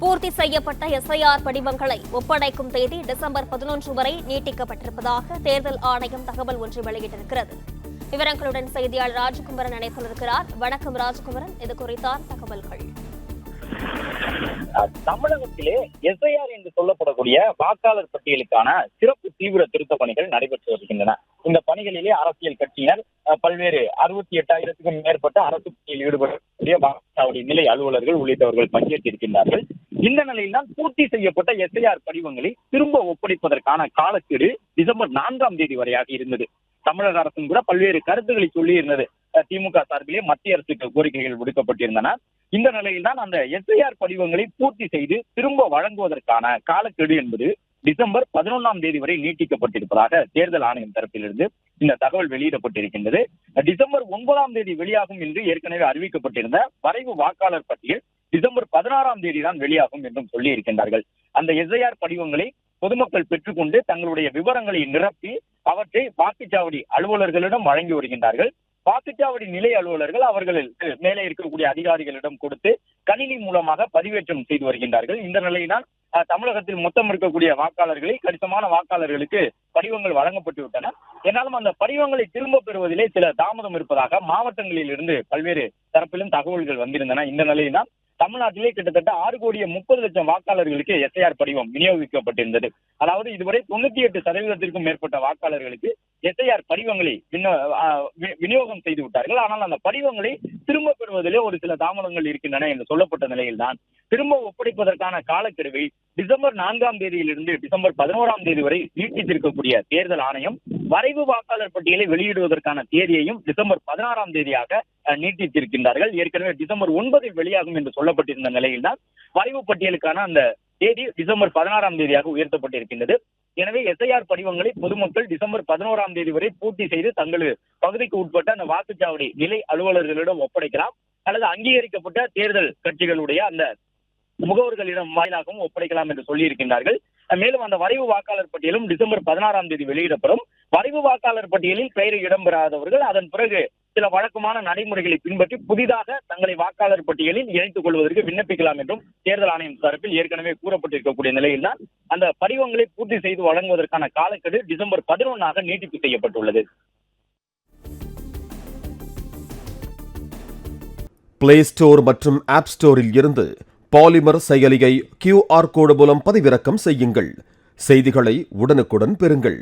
பூர்த்தி செய்யப்பட்ட எஸ்ஐஆர் படிவங்களை ஒப்படைக்கும் தேதி டிசம்பர் 11 வரை நீட்டிக்கப்பட்டிருப்பதாக தேர்தல் ஆணையம் தகவல் ஒன்றை வெளியிட்டிருக்கிறது. விவரங்களுடன் செய்தியாளர் ராஜகுமரன் இணைப்பில் இருக்கிறார். வணக்கம் ராஜகுமரன், இது குறித்தான தகவல்கள். தமிழகத்திலே எஸ்ஐஆர் என்று சொல்லப்படக்கூடிய வாக்காளர் பட்டியலுக்கான சிறப்பு தீவிர திருத்த பணிகள் நடைபெற்று வருகின்றன. இந்த பணிகளிலே அரசியல் கட்சியினர் பல்வேறு 68,000க்கும் மேற்பட்ட அரசு பணியில் ஈடுபடக்கூடிய வாக்குச்சாவடி நிலை அலுவலர்கள் உள்ளிட்டவர்கள் பங்கேற்றிருக்கின்றார்கள். இந்த நிலையில்தான் பூர்த்தி செய்யப்பட்ட எஸ்ஐஆர் படிவங்களை திரும்ப ஒப்படைப்பதற்கான காலக்கெடு டிசம்பர் 4ஆம் தேதி வரையாக இருந்தது. தமிழக அரசும் கூட பல்வேறு கருத்துக்களை சொல்லி இருந்தது. திமுக சார்பிலே மத்திய அரசுக்கு கோரிக்கைகள் விடுக்கப்பட்டிருந்தன. இந்த நிலையில்தான் அந்த எஸ்ஐஆர் படிவங்களை பூர்த்தி செய்து திரும்ப வழங்குவதற்கான காலக்கெடு என்பது டிசம்பர் 11ஆம் தேதி வரை நீட்டிக்கப்பட்டிருப்பதாக தேர்தல் ஆணையம் தரப்பிலிருந்து இந்த தகவல் வெளியிடப்பட்டிருக்கின்றது. டிசம்பர் 9ஆம் தேதி வெளியாகும் என்று ஏற்கனவே அறிவிக்கப்பட்டிருந்த வரைவு வாக்காளர் பட்டியல் டிசம்பர் 16ஆம் தேதி தான் வெளியாகும் என்றும் சொல்லி இருக்கின்றார்கள். அந்த எஸ்ஐஆர் படிவங்களை பொதுமக்கள் பெற்றுக்கொண்டு தங்களுடைய விவரங்களை நிரப்பி அவற்றை வாக்குச்சாவடி அலுவலர்களிடம் வழங்கி வருகின்றார்கள். வாக்குச்சாவடி நிலை அலுவலர்கள் அவர்களுக்கு மேலே இருக்கக்கூடிய அதிகாரிகளிடம் கொடுத்து கணினி மூலமாக பதிவேற்றம் செய்து வருகின்றார்கள். இந்த நிலையில்தான் தமிழகத்தில் மொத்தம் இருக்கக்கூடிய வாக்காளர்களை கணிசமான வாக்காளர்களுக்கு படிவங்கள் வழங்கப்பட்டு விட்டன. என்னாலும் அந்த படிவங்களை திரும்ப பெறுவதிலே சில தாமதம் இருப்பதாக மாவட்டங்களில் இருந்து பல்வேறு தரப்பிலும் தகவல்கள் வந்திருந்தன. இந்த நிலையில்தான் தமிழ்நாட்டிலே கிட்டத்தட்ட 6,30,00,000 வாக்காளர்களுக்கு எஸ்ஐஆர் படிவம் விநியோகிக்கப்பட்டிருந்தது. அதாவது இதுவரை 98% மேற்பட்ட வாக்காளர்களுக்கு எஸ்ஐஆர் படிவங்களை விநியோகம் செய்து விட்டார்கள். ஆனால் அந்த படிவங்களை திரும்ப பெறுவதிலே ஒரு சில தாமதங்கள் இருக்கின்றன என்று சொல்லப்பட்ட நிலையில்தான் திரும்ப ஒப்படைப்பதற்கான காலக்கெடுவை டிசம்பர் 4ஆம் தேதியிலிருந்து டிசம்பர் 11ஆம் தேதி வரை நீட்டித்திருக்கக்கூடிய தேர்தல் ஆணையம் வரைவு வாக்காளர் பட்டியலை வெளியிடுவதற்கான தேதியையும் டிசம்பர் 16ஆம் தேதியாக நீட்டித்திருக்கின்றார்கள். ஏற்கனவே டிசம்பர் 9இல் வெளியாகும் என்று சொல்லப்பட்டிருந்த நிலையில்தான் வரைவு பட்டியலுக்கான அந்த தேதி டிசம்பர் 16ஆம் தேதியாக உயர்த்தப்பட்டிருக்கின்றது. எனவே எஸ்ஐஆர் படிவங்களை பொதுமக்கள் டிசம்பர் 11ஆம் தேதி வரை பூர்த்தி செய்து தங்கள் பகுதிக்கு உட்பட்ட அந்த வாக்குச்சாவடி நிலை அலுவலர்களிடம் ஒப்படைக்கலாம் அல்லது அங்கீகரிக்கப்பட்ட தேர்தல் கட்சிகளுடைய அந்த முகவர்களிடம் வாயிலாகவும் ஒப்படைக்கலாம் என்று சொல்லி இருக்கின்றார்கள். மேலும் அந்த வரைவு வாக்காளர் பட்டியலும் டிசம்பர் 16ஆம் தேதி வெளியிடப்படும். வரைவு வாக்காளர் பட்டியலில் பெயர் இடம்பெறாதவர்கள் அதன் பிறகு சில வழக்கமான நடைமுறைகளை பின்பற்றி புதிதாக தங்களை வாக்காளர் பட்டியலில் இணைத்துக் கொள்வதற்கு விண்ணப்பிக்கலாம் என்றும் தேர்தல் ஆணையம் தரப்பில் ஏற்கனவே கூறப்பட்டிருக்கக்கூடிய நிலையில்தான் அந்த படிவங்களை பூர்த்தி செய்து வழங்குவதற்கான காலக்கெடு டிசம்பர் 11ஆக நீட்டிப்பு செய்யப்பட்டுள்ளது. பிளே ஸ்டோர் மற்றும் ஆப் ஸ்டோரில் இருந்து பாலிமர் செயலியை QR கோடு மூலம் பதிவிறக்கம் செய்யுங்கள். செய்திகளை உடனுக்குடன் பெறுங்கள்.